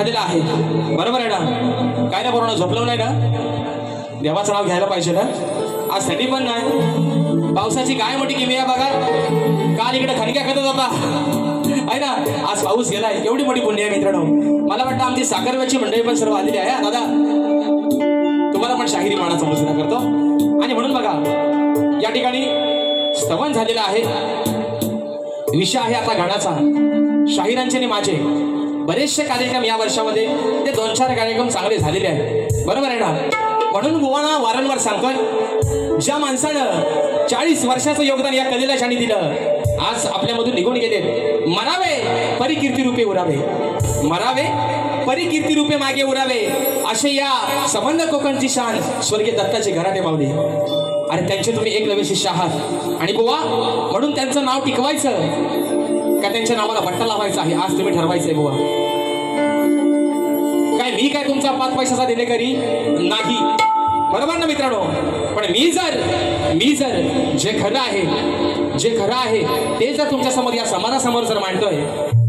झालेला आहे, बरोबर आहे ना? काय ना बरोबर झोपलं नाही ना? देवाचं नाव घ्यायला पाहिजे ना? आज थंडी पण नाही, पावसाची काय मोठी किमी आहे बघा. काल इकडे खणक्या खातच होता आहे ना, आज पाऊस गेलाय. एवढी मोठी पुण्य आहे मित्रांनो. मला वाटतं आमची साखरव्याची मंडळी पण सर्व आलेली आहे. दादा तुम्हाला पण शाहिरी मानाचा मुजरा करतो. आणि म्हणून बघा या ठिकाणी स्तवन झालेला आहे. विषय आहे आता गाण्याचा. शाहिरांचे आणि माझे बरेचसे कार्यक्रम या वर्षामध्ये ते 2-4 कार्यक्रम चांगले झालेले आहेत, बरोबर आहे ना? म्हणून बुवाना वारंवार सांगतोय, ज्या माणसानं 40 वर्षाचं योगदान या कलेला ज्यांनी दिलं, आज आपल्यामधून निघून गेले. मरावे परिकीर्ती रूपे उरावे, मरावे परिकीर्ती रूपे मागे उरावे, असे या संबंध कोकणची शान स्वर्गीय दत्ताचे घराटे मावली. अरे त्यांचे तुम्ही एक नवे शिष्य आहात. आणि बुवा म्हणून त्यांचं नाव टिकवायचं का त्यांच्या नावाला बट्टा लावायचा आहे, आज तुम्ही ठरवायचंय बुवा. काय मी काय तुमचा 5 पैशाचा देणेकरी नाही, बरोबर ना मित्रांनो? पण मी जर जे खरं आहे ते जर तुमच्या समोर या समाजासमोर जर मांडतोय,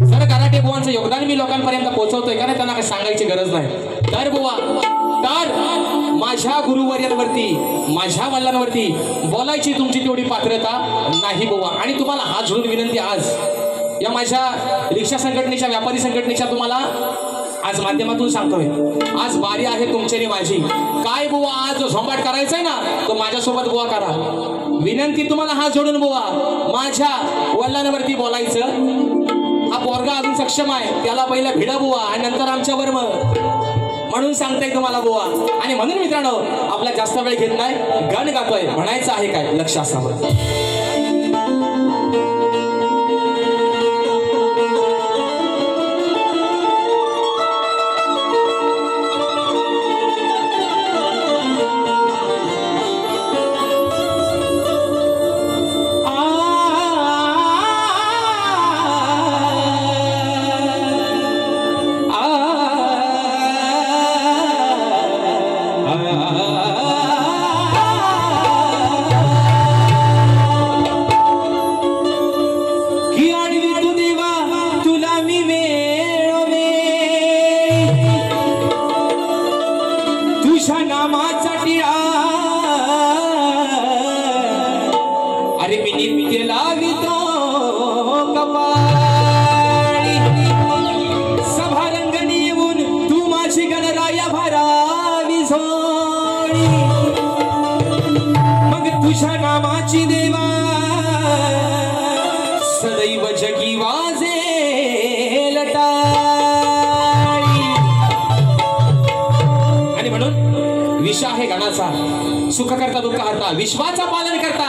जर कराटे बुवांचं योगदान मी लोकांपर्यंत पोहोचवतोय का नाही, त्यांना काही सांगायची गरज नाही. तर बुवा तर माझ्या गुरुवर्यांवरती, माझ्या वडिलांवरती बोलायची तुमची तेवढी पात्रता नाही बुवा. आणि तुम्हाला हात जोडून विनंती आज या माझ्या रिक्षा संघटनेच्या, व्यापारी संघटनेच्या तुम्हाला आज माध्यमातून सांगतोय, आज बारी आहे तुमची आणि माझी. काय बुवा आज जो झोंबाट करायचा आहे ना, तो माझ्यासोबत बुवा करा. विनंती तुम्हाला हात जोडून बुवा, माझ्या वडिलांवरती बोलायचं. हा पोरगा अजून सक्षम आहे, त्याला पहिला भिडा बुवा आणि नंतर आमच्यावर मग, म्हणून सांगताय तुम्हाला बुवा. आणि म्हणून मित्रांनो आपला जास्त वेळ घेत नाही, गाणं गातोय, म्हणायचं आहे काय लक्ष असावं. सदैव जगी वाजे लटाळी. आणि म्हणून विषय आहे गाण्याचा, सुख करता दुःख हरता, विश्वाचा पालन करता,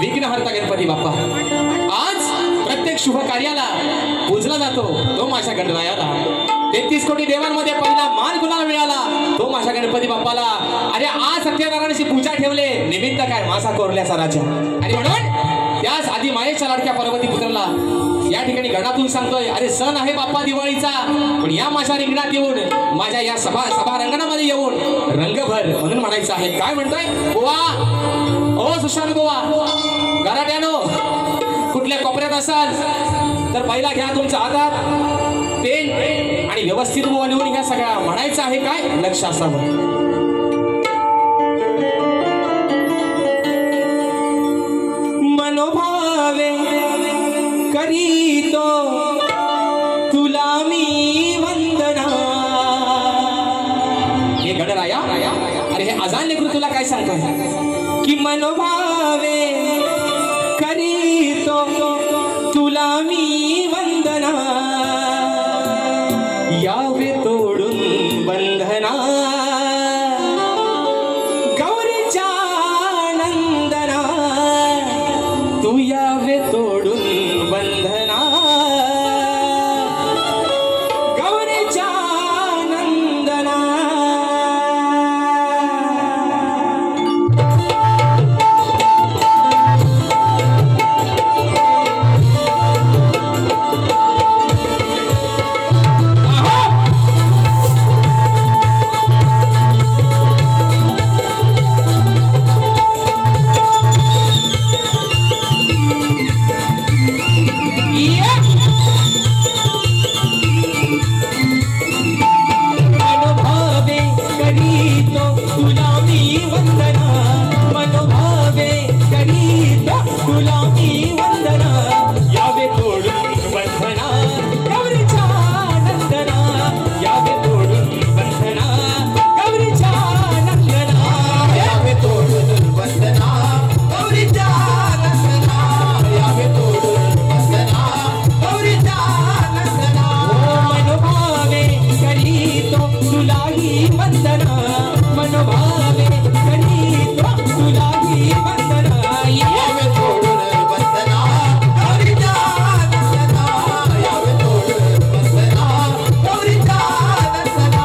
विघ्न हरता गणपती बाप्पा. आज प्रत्येक शुभ कार्याला पूजला जातो तो माझ्या गणरायाला. 33 कोटी देवांमध्ये पहिला मान कुणाला मिळाला, तो माझ्या गणपती बाप्पाला. अरे आज सत्यनारायणाची पूजा ठेवले, निमित्त काय माझा कोरल्याचा राजा. आणि म्हणून त्याच आधी मायेच्या लाडक्या पार्वती पुत्रला या ठिकाणी गणातून सांगतोय, अरे सण आहे बाप्पा दिवाळीचा, पण या माझ्या रिंगणात येऊन, माझ्या या सभा रंगणामध्ये येऊन रंगभर. म्हणून म्हणायचं आहे, काय म्हणतोय बुवा, ओ सुशांत बुवा, गराट्यानो कुठल्या कोपऱ्यात असाल तर पहिला घ्या तुमच्या हातात पेन आणि व्यवस्थित बुवा लिहून घ्या सगळा. म्हणायचं आहे काय लक्ष असावं. मनोभावे करीतो तुला मी वंदना. हे गणराया, अरे हे अजान लेकरू तुला काय सांगतोय की मनोभावे करीतो तुला मी वंदना. यावे तोडून बंधना गौरीच्या नंदना. तू यावे तोडून बंधना गौरीच्या नंदना. तुलाही वंदना मनोभावे करीतो तुलाही वंदना यावे तोडून वंदना गौरीचा नंदना यावे तोडून वंदना गौरीचा नंदना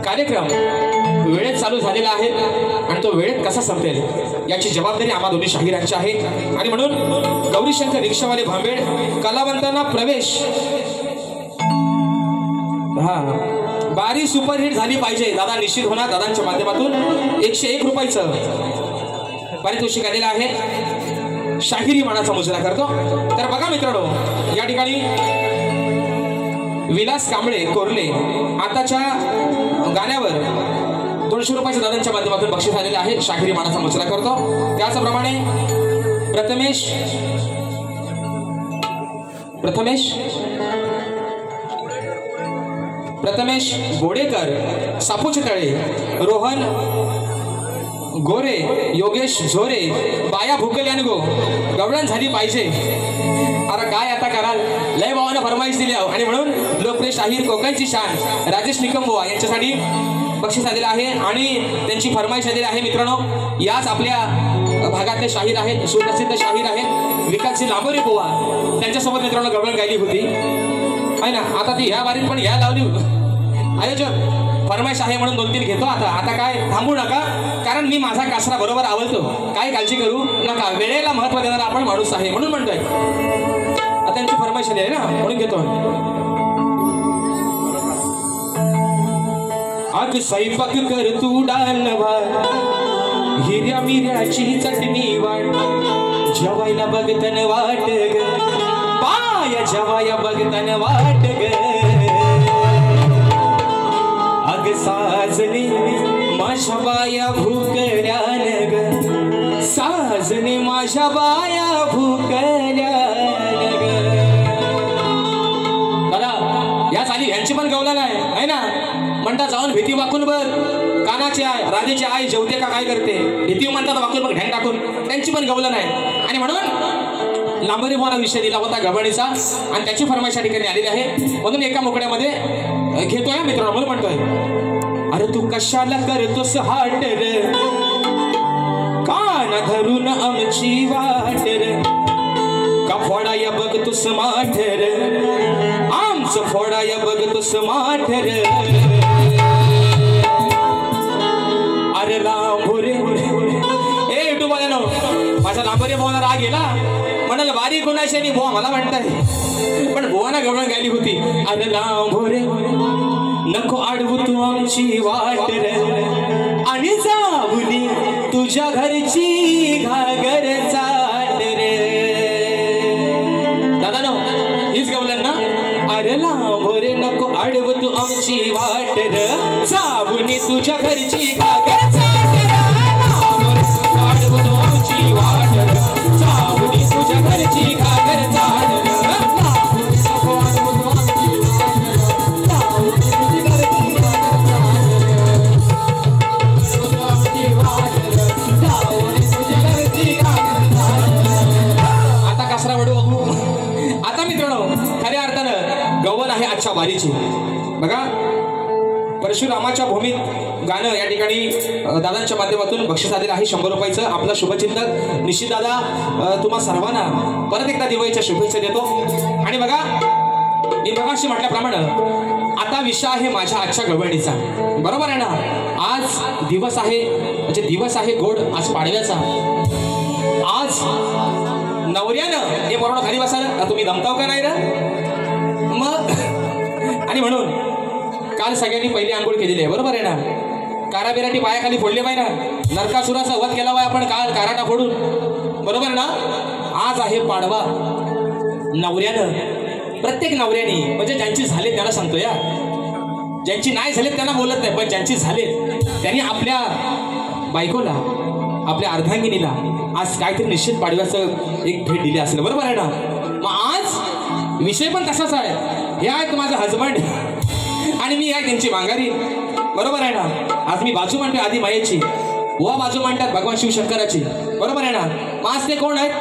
कार्यक्रम वेळेत चालू झालेला आहे आणि तो वेळेत कसा संपेल याची जबाबदारी आम्हा दोन्ही शाहीरांची आहे आणि म्हणून गौरीशंकर रिक्षावाले भांबेड कलावंतांना प्रवेश बारी सुपरहिट झाली पाहिजे दादा निश्चित होणार दादांच्या माध्यमातून 101 रुपयाचं पारितोषिक आलेलं आहे शाहिरी मानाचा मुजरा करतो तर बघा मित्रांनो या ठिकाणी विलास कांबळे कोरले आताच्या गाण्यावर 200 रुपयाच्या दादांच्या माध्यमातून बक्षीस आलेले आहे शाहिरी मानाचा मुजरा करतो त्याचप्रमाणे प्रथमेश गोडेकर सापूचे तळे रोहन गोरे योगेश झोरे बाया भुकल्यान गो गवळण झाली पाहिजे अरे काय आता कराल लय भावानं फरमाईश दिली आणि म्हणून लोकप्रिय शाहीर कोकणची शान राजेश निकमबुवा यांच्यासाठी बक्षीस आलेलं आहे आणि त्यांची फरमाईश आलेली आहे मित्रांनो याच आपल्या भागातले शाहीर आहेत सुप्रसिद्ध शाहीर आहेत विकासजी लांबोरे बुवा त्यांच्यासोबत मित्रांनो गवळण गायली होती आहे ना आता ती ह्या वारीत पण ह्या लावली आयोजक फरमाईश आहे म्हणून 2-3 घेतो आता काय थांबू नका कारण मी माझा कासरा बरोबर आवडतो काय काळजी करू नका वेळेला महत्त्व देणारा आपण माणूस आहे म्हणून म्हणतोय त्यांची फरमाईश आली आहे ना म्हणून घेतो. अग स्वयंपाक कर तू डालवार, हिऱ्या मिऱ्याची चटणी वाट, जेवायला बघतन वाट ग पाया, जेवाया बघतन वाट ग. अग साजनी माझ्या बाया भुकल्यान ग, साजनी माझ्या बाया भुकल्यान ग. दादा या चाली ह्यांची पण गवला नाही आहे ना. म्हणतात जाऊन भीती वाकून बर, कानाची आय राधेची आई जेवते का काय करते, भीती म्हणतात वाकून मग ढॅंग टाकून, त्यांची पण गवलं नाही. आणि म्हणून लांबरी बोना विषय दिला होता गवळीचा आणि त्याची फरमाईश या ठिकाणी आलेली आहे. म्हणून एका मुकड्यामध्ये घेतोय मित्रांनो, म्हणून म्हणतोय अरे तू कशाला करतोस हाट रे, कान धरून आमची वाट रे, का फोडाया बघ तुस माठ रे, आमचं फोडाया बघ तुस माठ रे. अरे लांबोरे ए युट्यूबवाल्यानो, माझा लांबोरे भावाला राग गेला, म्हणाल वारी कोणाशी आणि बुवा मला म्हणताय, पण बुवाना गवळण गायली होती. अरे लांबोरे नको अडवू तू आमची वाट रे, आणि जाऊनी तुझ्या घरची घागर चाट रे. दादा नो हीच गवलन ना. अरे लांबोरे नको अडवू तू आमची वाट रे, जाऊनी तुझ्या घरची घागर चाट रे. लांबोरे नको अडवू तू आमची वाट रे, जाऊनी तुझ्या घरची घागर चाट रे. आता मित्रांनो खऱ्या अर्थानं गवल आहे आजच्या वारीची. बघा परशुरामाच्या भूमीत गाणं या ठिकाणी दादांच्या माध्यमातून बक्षीस आलेलं आहे 100 रुपयाचं. आपला शुभचिंतक निश्चित दादा तुम्हा सर्वांना परत एकदा दिवाळीच्या शुभेच्छा देतो. आणि बघा मी मगाशी म्हटल्याप्रमाणे आता विषय आहे माझ्या आजच्या गवळणीचा, बरोबर आहे ना. आज दिवस आहे म्हणजे दिवस आहे गोड आज पाडव्याचा. आज नवऱ्यानं हे बरोबर खाली बसायला तुम्ही दमताव का नाही रे मग. आणि म्हणून काल सगळ्यांनी पहिली आंघोळ केलेली आहे, बरोबर आहे ना. काराबिराटी पायाखाली फोडले पाहिजे ना, नरकासुराचा वध केला पाहिजे आपण काल काराटा फोडून, बरोबर ना. आज आहे पाडवा. नवऱ्यानं प्रत्येक नवऱ्याने म्हणजे ज्यांची झाले त्याला सांगतो या, ज्यांची नाही झाले त्यांना बोलत नाही, पण ज्यांची झाले त्यांनी आपल्या बायकोला आपल्या अर्धांगिनीला आज काहीतरी निश्चित पाडव्याचं एक भेट दिली असेल, बरोबर आहे ना. मग आज विषय पण तसाच आहे. हे आहेत माझं हजबंड आणि मी आहे त्यांची मांगारी, बरोबर आहे ना. आज मी बाजू मांडते आधी मायेची, व बाजू मांडतात भगवान शिवशंकराची, बरोबर आहे ना. मग आज ते कोण आहेत,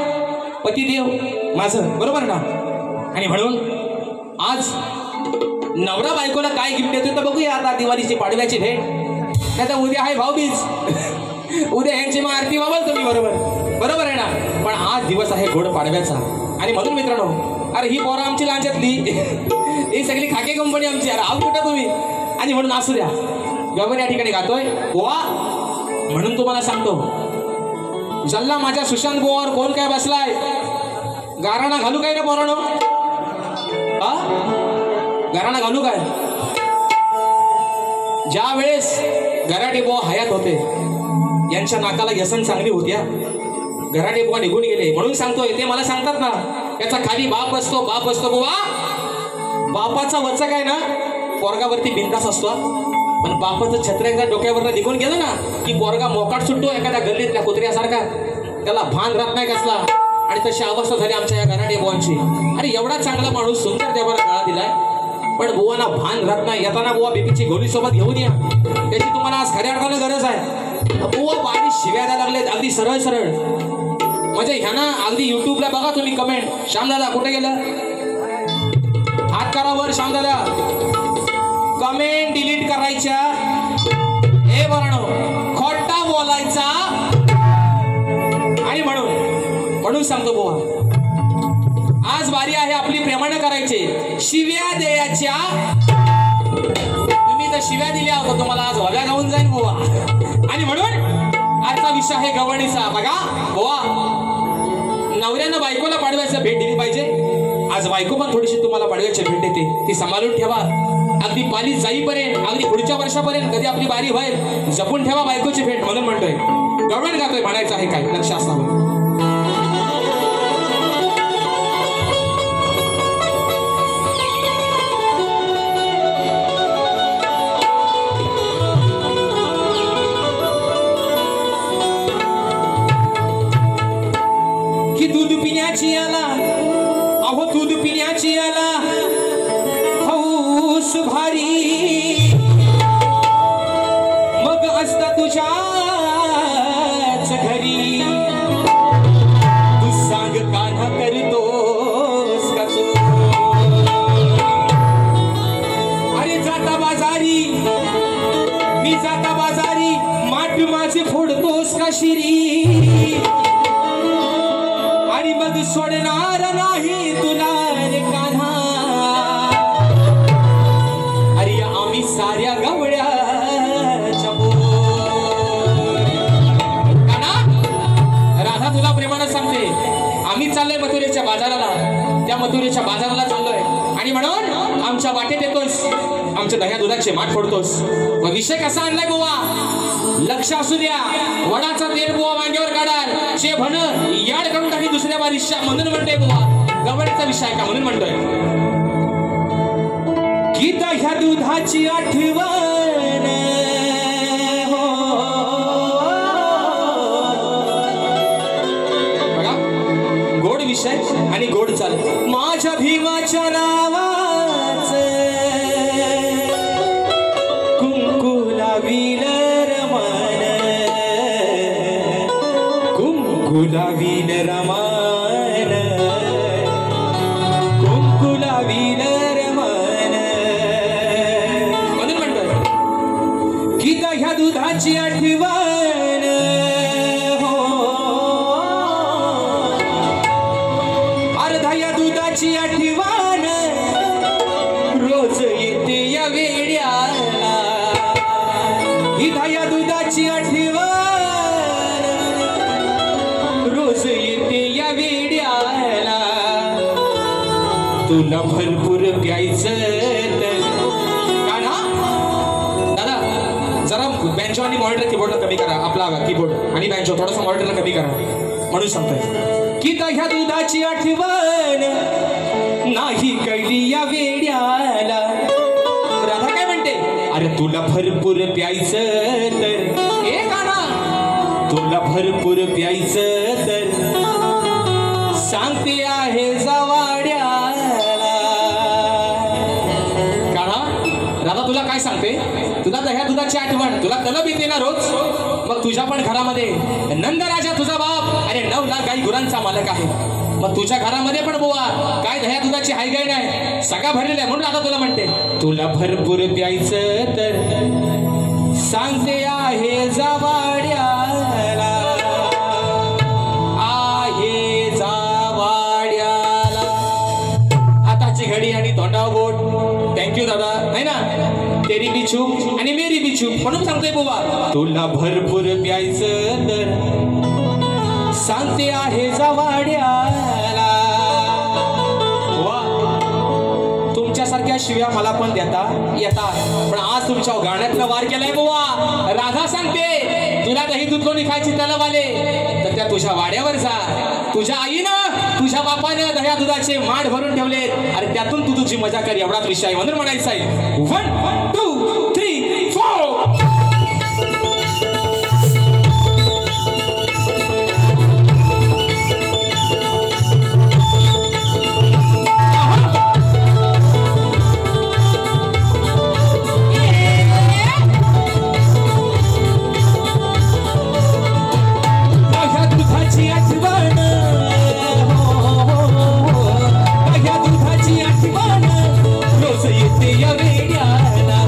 पतिदेव माझं, बरोबर ना. आणि म्हणून आज नवरा बायकोला काय गिफ्ट देतो तर बघूया आता दिवाळीची पाडव्याची भेट. त्याचा उद्या आहे भाऊबीज, उद्या ह्यांची मग आरती वावल तुम्ही, बरोबर आहे ना. पण आज दिवस आहे गोड पाडव्याचा. आणि म्हणून मित्रांनो अरे ही पोरं आमची लांच्यातली, ही सगळी खाके कंपनी आमची, अरे आव कुठं तुम्ही. आणि म्हणून असू द्या गगन या ठिकाणी गातोय बुवा. म्हणून तुम्हाला सांगतो जल्ला माझ्या सुशांत बुवावर कोण काय बसलाय, गाराणा घालू काय ना पोरानो, गाराणा घालू काय. ज्या वेळेस गराटे बुवा हयात होते यांच्या नाकाला व्यसन चांगली होती, गराटे बुवा निघून गेले. म्हणून सांगतोय ते मला सांगतात ना, त्याचा खाली बाप असतो बुवा. बापाचा वच्चा काय ना पोरगावरती बिंदास असतो, पण बापाचं छत्र एकदा डोक्यावर निघून गेलं ना की पोरगा मोकाट सुटतो एखाद्या गल्लीतल्या कुत्र्यासारखा, त्याला भान राहत नाही कसला. आणि तशी अवस्था झाली आमच्या या गराटे बुवांची. अरे एवढा चांगला माणूस सुंदर देवाला गळा दिलाय, पण बुवांना भान राहत नाही. येताना बुवा बीपीची गोळी सोबत घेऊन या, त्याची तुम्हाला आज खऱ्या अर्थानं गरज आहे. बुवा बारी शिव्या द्यायला लागलेत अगदी सरळ सरळ. म्हणजे ह्यांना अगदी युट्यूबला बघा तुम्ही कमेंट, श्यामदादा कुठे गेलं, हात करा वर श्यामदादा. कमेंट डिलीट करायच्या, हे बरणो खोटा बोलायचा. आणि म्हणून सांगतो बुवा आज बारी आहे आपली प्रेमानं करायचे, शिव्या द्यायच्या. तुम्ही तर शिव्या दिल्या होत्या, तुम्हाला आज हव्या गाऊन जाईल बुवा. आणि म्हणून आजचा विषय आहे गवळणीचा. बघा बुवा नवऱ्यानं बायकोला पाडव्याचं भेट दिली पाहिजे. आज बायको पण थोडीशी तुम्हाला बडव्याची भेट देते, ती सांभाळून ठेवा. अगदी पाली जाईपर्यंत, अगदी पुढच्या वर्षापर्यंत कधी आपली बारी व्हाईल जपून ठेवा बायकोची भेट. म्हणून म्हणतोय गवळण गातोय, म्हणायचं आहे काय लक्ष असावं. की दूध पिण्याची आला, अहो दूध पिण्याची आला हौस भारी, मग असता तुझ्याच घरी, तू सांग कान्हा करतोस का तू? अरे जाता बाजारी, मी जाता बाजारी, माठ माझे फोडतोस का शिरी, आणि मग सोडणार नाही तुला रे कान्हा. अरे आम्ही साऱ्या गवळ्याच्या कान्हा, राधा तुला प्रेमानं सांगते, आम्ही चाललोय मथुरेच्या बाजाराला, त्या मथुरेच्या बाजाराला चाललोय, आणि म्हणून आमच्या वाटेत येतोस, आमच्या दह्या दुधाचे माठ फोडतोस. मग विषय कसा आणलाय बुवा, लक्ष असू द्या. वडाचा तेल बुवा मांडीवर काढाल, जे भन याड करून टाकी दुसऱ्या बारीशा. म्हणून म्हणतोय बुवा गवळीचा विषय का, म्हणून म्हणतोय की दह्या दुधाची आठवण हो. बघा गोड विषय आणि गोड चाल. माझ्या भीमाच्या नावाच कुंकू लावील रमान, कुंकू लावील रमान, कुंकू लावील रमान. म्हणून म्हणतोय की दह्या दुधाची आठवण हो, अर्धा या दुधाची आठवण रोज येते या वेड्याला, ही दह्या दुधाची आठवण रोज येते या वेड्याला, तुला भरपूर प्यायचं तर कान्हा. दादा जरा बँचो आणि मॉनिटर कीबोर्डला कमी करा, आपला कीबोर्ड आणि बँचो थोडासा मॉनिटरला कमी करा. म्हणून सांगतोय की दह्या दुधाची आठवण नाही कळली या वेड्याला. राधा काय म्हणते, अरे तुला भरपूर प्यायचं तर, ए कान्हा तुला भरपूर प्यायचं तर सांगते आहे जवाड्याला. कान्हा राधा तुला काय सांगते, तुला दह्या दुधाची आठवण, तुला तलब येते ना रोज. मग तुझ्या पण घरामध्ये नंदराजा तुझा बाप, अरे 9 लाख गाई गुरांचा मालक आहे. मग तुझ्या घरामध्ये पण बुवा काय दह्या दुधाची हाय गाय नाही, सगळा भरलेला आहे. म्हणून आता तुला म्हणते तुला भरपूर प्यायचं तर सांगते आहे जवाड्याला, आहे जवाड्याला. हाताची घडी आणि तोंडावर बोट. थँक्यू दादा, नाही ना, तेरी बी चूक आणि मेरी बी चूक. म्हणून सांगतोय बुवा तुला भरपूर प्यायचं तर सांगते आहे जवाड्याला. वा, तुमच्यासारख्या शिव्या मला पण देता येतात, पण आज तुमच्या गाण्यातनं वार केलाय बुवा. राधा सांगते तुला दही दूध कोणी खायची तलब आले तर त्या तुझ्या वाड्यावर जा. तुझ्या आईनं तुझ्या बापानं दह्या दुधाचे माठ भरून ठेवले, अरे त्यातून तू तुझी मजा कर, एवढाच विषय आहे. म्हणून म्हणायचं आहे 1 2 3 4. या वेड्याला,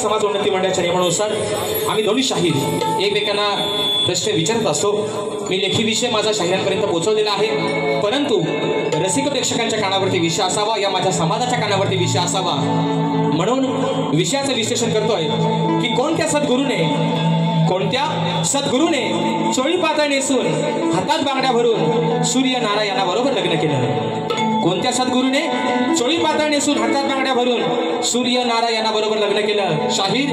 समाज उन्नती मंडळाच्या नियमानुसार आम्ही दोन्ही शाहीर एकमेकांना प्रश्न विचारत असतो. मी लेखी विषय माझा शाहिरांपर्यंत पोहोचवलेला आहे, परंतु रसिक प्रेक्षकांच्या कानावरती विषय असावा, या माझ्या समाजाच्या कानावरती विषय असावा म्हणून विषयाचं विश्लेषण करतोय की कोणत्या सद्गुरूने चोळी पातळ नेसून हातात बांगड्या भरून सूर्य नारायणाबरोबर लग्न केलं. कोणत्या सद्गुरूने चोळी पातळ नेसून हातात बांगड्या भरून सूर्य नारायणाबरोबर लग्न केलं? शाहीर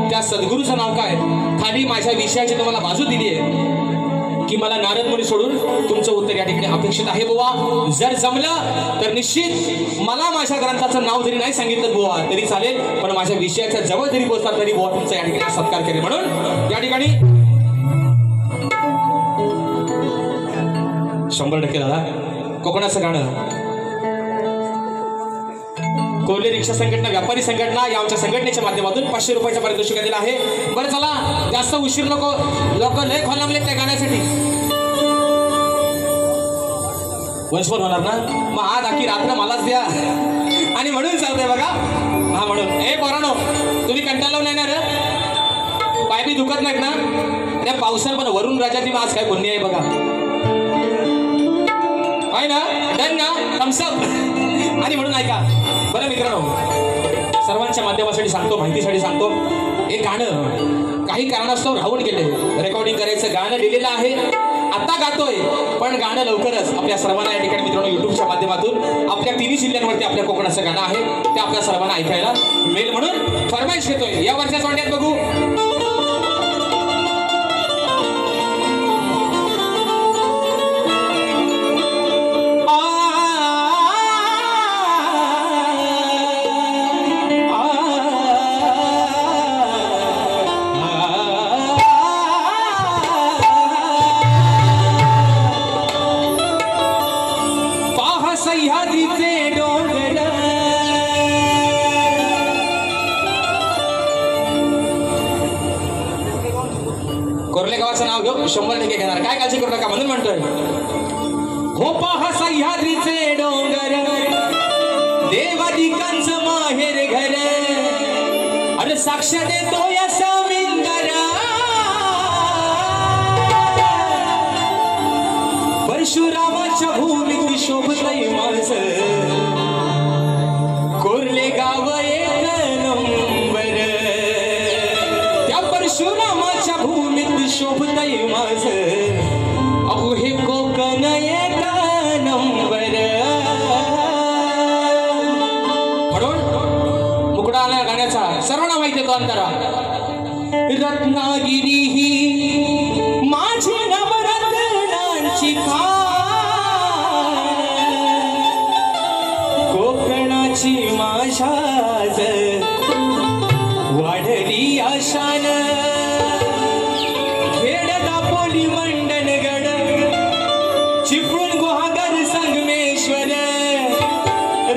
त्या सद्गुरूचं नाव काय? खाली माझ्या विषयाची तुम्हाला बाजू दिली आहे की मला नारद मुनी सोडून तुमचं उत्तर या ठिकाणी अपेक्षित आहे बुवा. जर जमलं तर निश्चित मला माझ्या ग्रंथाचं नाव जरी नाही सांगितलं बुवा तरी चालेल, पण माझ्या विषयाच्या जवळ जरी पोहोचला तरी बुवा तुमचा या ठिकाणी सत्कार करेल. म्हणून या ठिकाणी 100% दादा कोकणाचं गाणं कोल्हे रिक्षा संघटना, व्यापारी संघटना या आमच्या संघटनेच्या माध्यमातून 500 रुपयाचं पारितोषिक दिलं आहे. बरं चला जास्त उशीर नको, लोक लय खोलांबले त्या गाण्यासाठी. वंशवर होणार ना, मग आज आखी रात्र मलाच द्या आणि म्हणून चालतंय बघा. हा म्हणून ए पोरांनो, तुम्ही कंटाळलो नाही ना रे? पाय बी दुखत नाहीत ना? त्या पावसानं पण वरुण राजाची आज काय पुण्य आहे बघा, आहे ना? डन ना? थम्सअप. आणि म्हणून ऐका बरं मित्रांनो, सर्वांच्या माध्यमासाठी सांगतो, माहितीसाठी सांगतो, हे गाणं काही कारणास्तव राहून गेले. रेकॉर्डिंग करायचं गाणं लिहिलेलं आहे, आता गातोय, पण गाणं लवकरच आपल्या सर्वांना या ठिकाणी मित्रांनो युट्यूबच्या माध्यमातून आपल्या 3 जिल्ह्यांवरती आपल्या कोकणाचं गाणं आहे ते आपल्या सर्वांना ऐकायला मिळेल म्हणून फरमाईश घेतोय. या वर्षाच्या वाट्यात बघू कोरले गावाचं नाव घेऊ 100% घेणार, काय काळजी करू नका म्हणून म्हणतोय. हो पहा सह्याद्रीचे डोंगर, देवादिकांचं माहेर घर, अरे साक्ष देतो या समिंदर, परशुरामाच्या भूमीत शोभतय माझं कोरले गाव एक नंबर, त्या परशुरामाच्या भूमीत शोभतय माझं अहो हे कोकण एक नंबर. म्हणून मुकडा आला गाण्याचा सर्वांना माहिती तो अंतरा. रत्नागिरी ही माझी नवरत्नांची कोकणाची माझ्याच वाढली आशान, खेड दापोली मंडणगड चिपळूण गुहागर संगमेश्वर,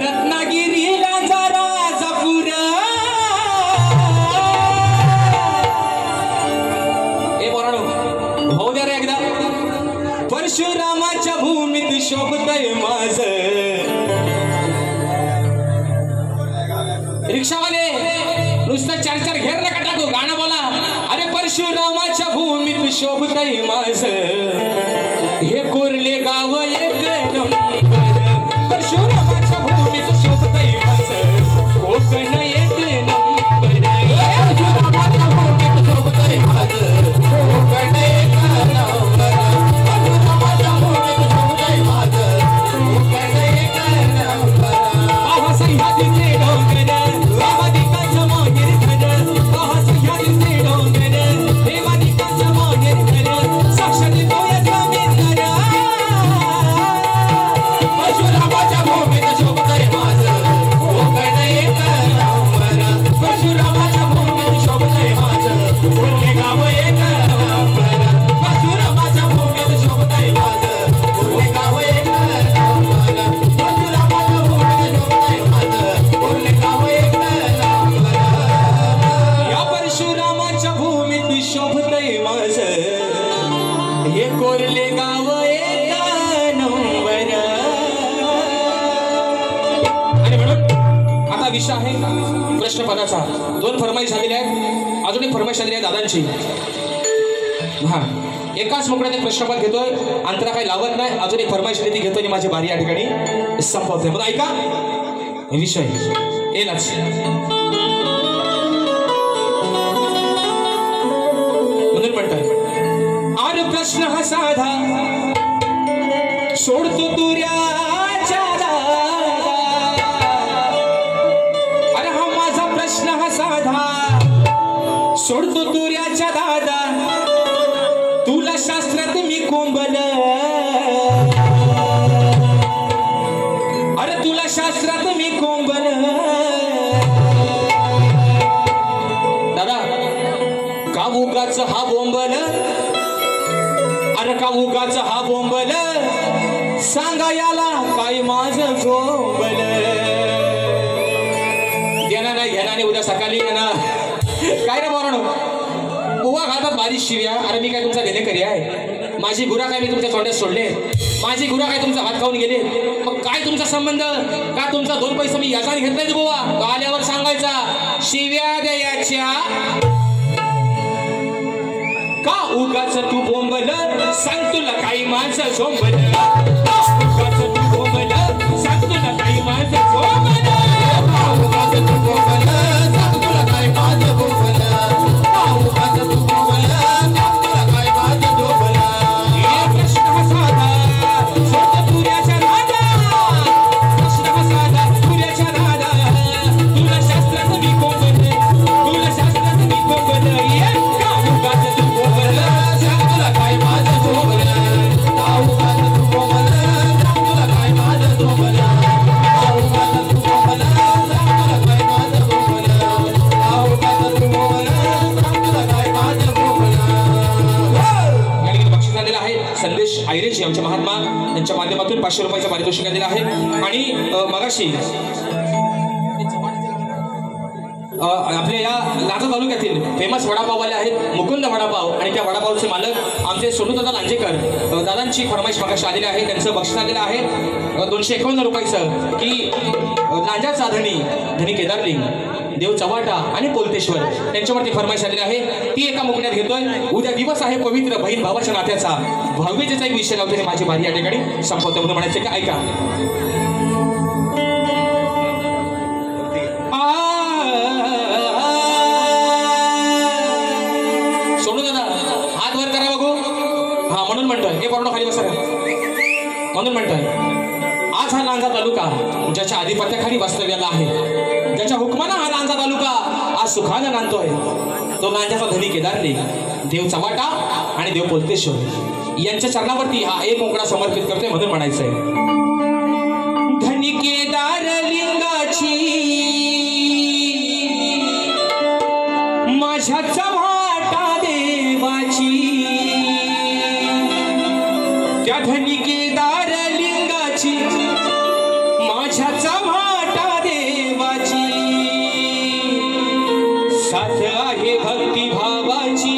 रत्नागिरीला राजापूर. हे पोरांनो भाऊ द्या रे एकदा. परशुरामाच्या भूमीत शोभतय माझं. रिक्षावाले नुसतं 4-4 घेर नका टाकू, गाणं बोला. अरे परशुरामाच्या भूमीत शोभतय माझं हे कोरले गाव एक नंबर, परशुरामाच्या भूमीत शोभतय माझं कोकण एक नंबर, परशुरामाच्या भूमीत शोभतय माझं कोकण एक नंबर, परशुरामाच्या भूमीत शोभतय माझं कोकण एक नंबर. पाहा सह्याद्रीचे डोंगर, देवादिकांचं माहेर घर, पाहा सह्याद्रीचे डोंगर, देवादिकांचं माहेर घर, साक्षात आता विषय आहे प्रश्नपदाचा. 2 फरमाईश झालेल्या आहेत, अजून एक फरमाईश झालेली आहे दादांची. हा, एकाच मुकड्यात एक प्रश्नपद घेतोय, अंतरा काही लावत नाही. अजून एक फरमाईश ती घेतोय आणि माझी बारी या ठिकाणी संपवते. मग ऐका विषय येलाच. म्हणून म्हणतात आर प्रश्न हा साधा सोडतो तुऱ्याच्या दादा. अरे हा माझा प्रश्न हा साधा सोडतो तुऱ्याच्या दादा. तुला शास्त्रात मी कोंबल, अरे तुला शास्त्रात मी कोंबल. दादा का उगाच हा बोंबल, अरे का उगाच हा बोंबल. सांगा याला काय माझं झोंबल. देणार नाही घेणार नाही उद्या सकाळी येणार. काय रे बोरानो, बुवा घालतात बारीश शिव्या. अरे मी काय तुमचा देणेकरी आहे? माझी गुरा काय मी तुमच्या तोंड्यात सोडले? माझी गुरा काय तुमचा हात खाऊन गेले? मग काय तुमचा संबंध? का तुमचा 2 पैसे मी याचा घेत नाही बुवा? तो आल्यावर सांगायचा शिव्या द्यायच्या. का उगाच तू बोंबल, सांग तुला काही माझं झोंबल. उगाच तू बोंबल, सांग तुला काही माझं झोंबल. उगाच तू बोंबल, सांग तुला काही माझं बोंबल. उगाच तू बोंबल, सांग तुला काही माझं झोंबल. हे प्रश्न हा साधा सोडतो तुऱ्याच्या दादा. प्रश्न हा साधा तुऱ्याच्या दादा. तुला शास्त्रात मी कोंबल, तुला शास्त्रात मी कोंबल. का उगाच तू बोंबल, सांग तुला काही माझं झोंबल. उगाच तू बोंबल, सांग तुला काही माझं झोंबल. उगाच तू बोंबल, सांग तुला काही माझं झोंबल. उगाच तू बोंबल, सांग तुला काही माझं झोंबल. या ठिकाणी बक्षीस आलेलं आहे. संदेश आयरेची आमच्या महात्मा यांच्या माध्यमातून 500 रुपयाचं पारितोषिक आलेलं आहे. आणि मगाशी आपल्या या लाजा तालुक्यातील फेमस वडापाववाले आहेत मुकुंद वडापाव, आणि त्या वडापावचे मालक आमचे सोनूदादा लांजेकर. दादांची फरमाईश मगाशी आलेली आहे, त्यांचं बक्षीस आलेलं आहे 251 रुपयाचं. की लांजाचा धनी केदारलिंग, देव चव्हाटा आणि पोलतेश्वर त्यांच्यावरती फरमाईश आलेली आहे. ती एका मुकड्यात घेतोय. उद्या दिवस आहे पवित्र बहीण भावाच्या नात्याचा. भाऊबीजेचा एक विषय लावतो माझी बारी या ठिकाणी संपवतो. म्हणून म्हणायचं का ऐका. सोडू दादा हात वर करा बघू. हा म्हणून म्हणतोय हे पूर्ण खाली बसा. म्हणून म्हणतोय आज हा लांजा तालुका ज्याच्या आधिपत्याखाली वास्तव्याला आहे, ज्याच्या हुकमानं हा लांजा तालुका आज सुखानं नांदतोय, तो लांजाचा धनी केदारलिंग, देव चव्हाटा आणि देव पोलतेश्वर यांच्या चरणावरती हा एक मुकडा समर्पित करतोय. म्हणून म्हणायचंय धनी केदारलिंगाची माझ्या चव्हाटा देवाची. त्या धनी केदारलिंगाची माझ्या चव्हाटा देवाची. साथ आहे भक्ती भावाची,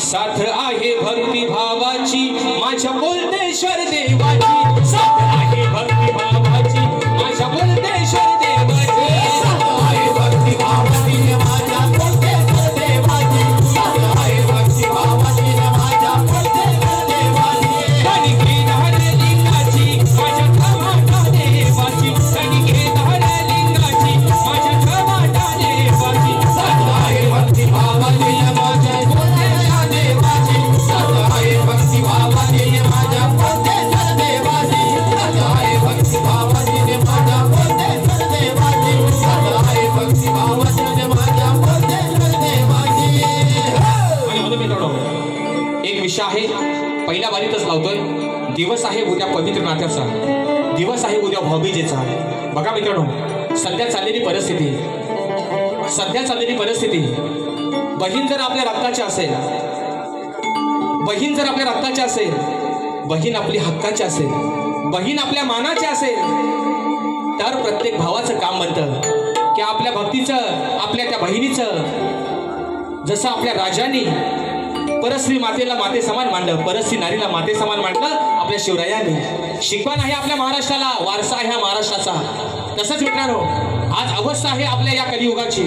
साथ आहे भक्ती भावाची माझ्या पोलतेश्वर देवाची. साथ आहे भक्ती भावाची माझ्या पोलतेश्वर देवाची. साथ आहे भक्ती भावाची माझ्या पोलतेश्वर देवाची. साथ आहे भक्ती भावाची माझ्या पोलतेश्वर देवाची. धनी केदारलिंगाची माझ्या चव्हाटा देवाची. धनी केदारलिंगाची माझ्या चव्हाटा देवाची. साथ आहे भक्ती भावाची माझ्या पोलतेश्वर देवाची. साथ आहे भक्ती भावाची माझ्या पोलतेश्वर देवाची. साथ आहे भक्ती भावाची माझ्या पोलतेश्वर देवाची. साथ आहे भक्ती भावाची माझ्या पोलतेश्वर देवाची. आणि म्हणून मित्रांनो एक विषय आहे पहिल्या बारीतच लावतोय. दिवस आहे उद्या पवित्र नात्याचा, दिवस आहे उद्या भाऊबीजेचा. बघा मित्रांनो सध्या चाललेली परिस्थिती, बहीण जर आपल्या रक्ताची असेल, बहीण जर आपल्या रक्ताची असेल, बहीण आपली हक्काची असेल, बहीण आपल्या मानाची असेल, तर प्रत्येक भावाचं काम बनतं की आपल्या भक्तीचं, आपल्या त्या बहिणीचं, जसं आपल्या राजांनी परस्त्री मातेला माते समान मानलं, परस्त्री नारीला माते समान मानलं आपल्या शिवरायांनी. शिकवण आहे आपल्या महाराष्ट्राला, वारसा आहे हा महाराष्ट्राचा. तसंच मित्रांनो, आज अवस्था आहे आपल्या या कलियुगाची.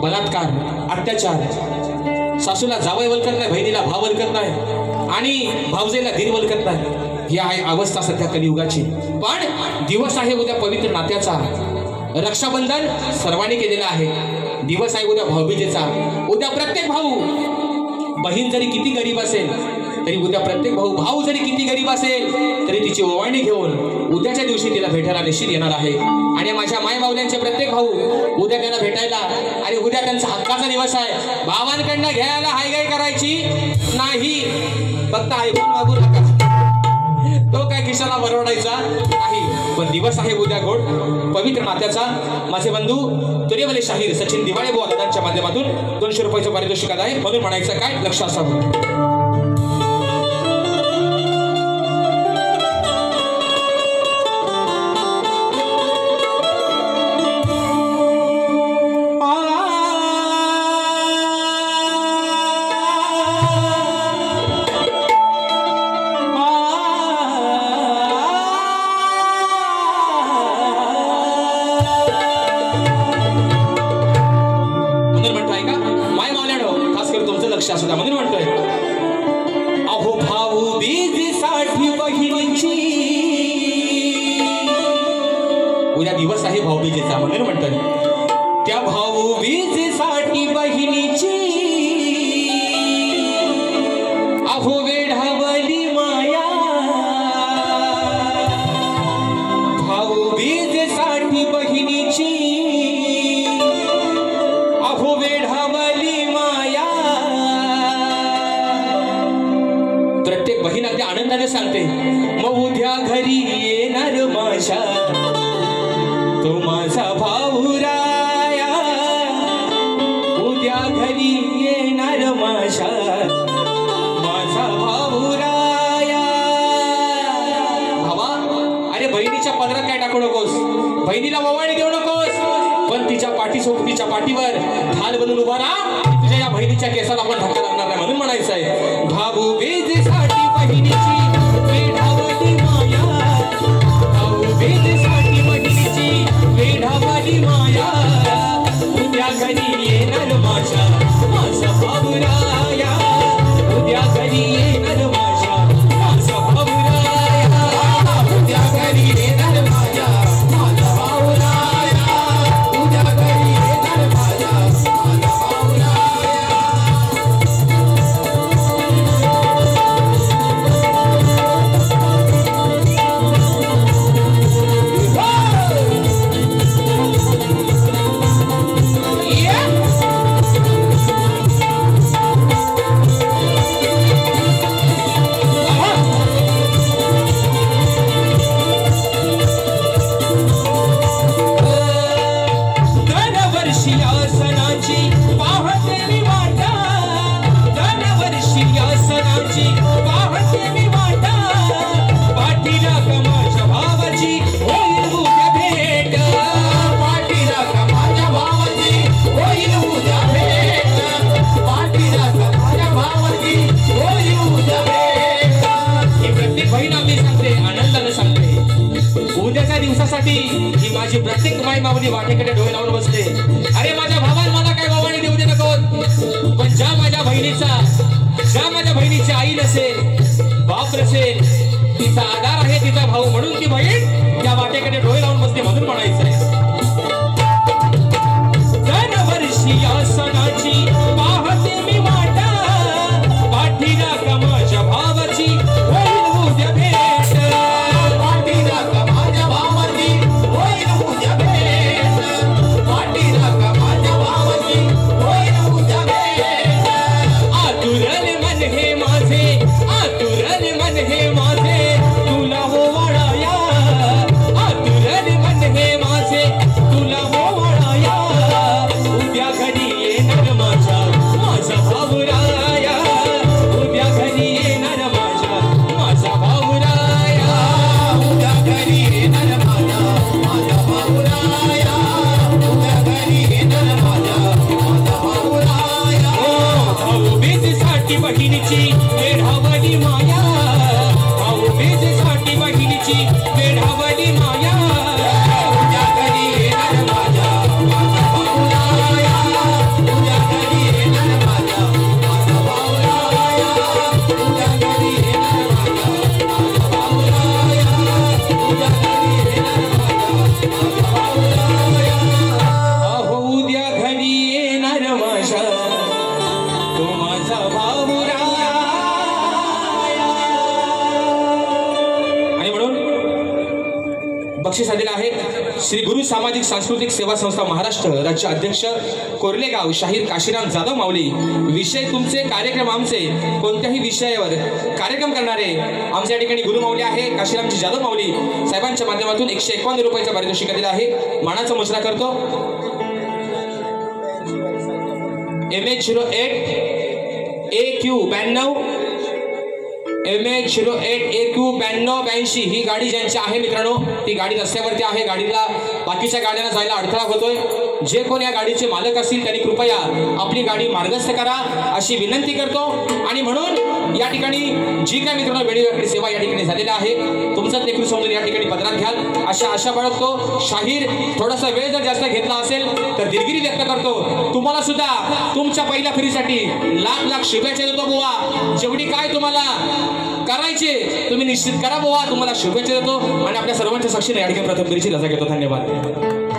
बलात्कार, अत्याचार, सासूला जावई वलकत नाही, बहिणीला भाव वलकत नाही आणि भावजेला धीर वलकत नाही. ही आहे अवस्था सध्या कलियुगाची. पण दिवस आहे उद्या पवित्र नात्याचा. रक्षाबंधन सर्वांनी केलेला आहे. दिवस आहे उद्या भाऊबीजेचा. उद्या प्रत्येक भाऊ, बहीण जरी किती गरीब असेल तरी उद्या प्रत्येक भाऊ जरी किती गरीब असेल तरी तिची ओवाळणी घेऊन उद्याच्या दिवशी तिला भेटायला निश्चित येणार आहे. आणि माझ्या माय माऊल्यांचे प्रत्येक भाऊ उद्या त्यांना भेटायला, आणि उद्या त्यांचा हक्काचा दिवस आहे. भावांकडनं घ्यायला हायगाय करायची नाही, फक्त ऐकून वागू नका. तो काय खिशाला बरवडायचा नाही. पण दिवस आहे उद्या गोड पवित्र नात्याचा. माझे बंधू तुरेवले शाहीर सचिन दिवाळे बुवा दादांच्या माध्यमातून 200 रुपयाचं पारितोषिक आहे. म्हणून म्हणायचं काय, लक्ष असावं. म्हणून म्हणतोय, अहो भाऊ बीजेसाठी बहिणीची. उद्या दिवस आहे भाऊबीजेचा. म्हणून म्हणतोय, त्या भाऊ बीजेसाठी बहिणीची अहो वेढावली माया. भाऊ बीजेसाठी बहिणीची अहो वेढावली माया. प्रत्येक बहीण अगदी आनंदाने सांगते, मग उद्या घरी येणार माझ्या तो माझा भाऊ राया. उद्या घरी येणार माझ्या माझा भाऊ राया. भावा, अरे बहिणीच्या पदरात काय टाकू नकोस, बहिणीला ओवाळणी देऊ नकोस, पण तिच्या तिच्या पाठीवर ढाल बनून उभा राहा. तुझ्या या बहिणीच्या केसाला आपण धक्का लागणार नाही. म्हणून म्हणायचं आहे, भाऊ बीजेसाठी बहिणीची वेढावली माया. भाऊ बीजेसाठी बहिणीची वेढावली माया. उद्या घरी येणार माझ्या माझा भाऊ राया. उद्या घरी येणार माझ्या माझा भाऊ राया. उद्या घरी येणार माझ्या माझा भाऊ राया. उद्या घरी येणार माझ्या माझा भाऊ राया. दिवसासाठी ही माझी प्रत्येक माई माऊली वाटेकडे डोळे लावून बसले. अरे माझ्या भावाला मला काय ओवाळणी देऊ दे नको, पण ज्या माझ्या बहिणीची आई नसेल, बाप नसेल, तिचा आधार आहे तिचा भाऊ, म्हणून ती बहीण त्या वाटेकडे डोळे लावून बसते. म्हणून म्हणायचंय, दरवर्षी या सणाची पाहते मी वाटा. पाठीला का माझ्या भावाची होईल उद्या भेट. हे माझे तुला हो वाळाया. आतुरले मन हे माझे आहेत श्री गुरु सामाजिक सांस्कृतिक सेवा संस्था महाराष्ट्र राज्य अध्यक्ष कोर्लेगाव शाहीर काशीराम जाधव माऊली. विषय तुमचे, कार्यक्रम आमचे. कोणत्याही विषयावर कार्यक्रम करणारे आमच्या या ठिकाणी गुरु माऊली आहे काशीरामजी जाधव माऊली साहेबांच्या माध्यमातून 151 रुपयाचं पारितोषिक दिलेलं आहे. मानाचा मुजरा करतो. MH08 AQ 92 MH08 AQ 9282 ही गाडी ज्यांची आहे मित्रांनो, ती गाडी रस्त्यावरती आहे. गाडीला बाकीच्या गाड्यांना जायला अडथळा होतोय. जे कोण या गाडीचे मालक असतील त्यांनी कृपया आपली गाडी मार्गस्थ करा अशी विनंती करतो. आणि म्हणून या ठिकाणी जी काय मित्रांनो वेळोवेळी सेवा या ठिकाणी झालेल्या आहे, तुमचं लेकरू समजून या ठिकाणी पदरात घ्याल अशा आशा बाळगतो. शाहीर थोडासा वेळ जर जास्त घेतला असेल तर दिलगिरी व्यक्त करतो. तुम्हाला सुद्धा तुमच्या पहिल्या फेरीसाठी लाख लाख शुभेच्छा देतो बुवा. जेवढी काय तुम्हाला करायचे तुम्ही निश्चित करा बुवा. तुम्हाला शुभेच्छा देतो आणि आपल्या सर्वांच्या साक्षीने या ठिकाणी प्रथम फेरीची रजा घेतो. धन्यवाद.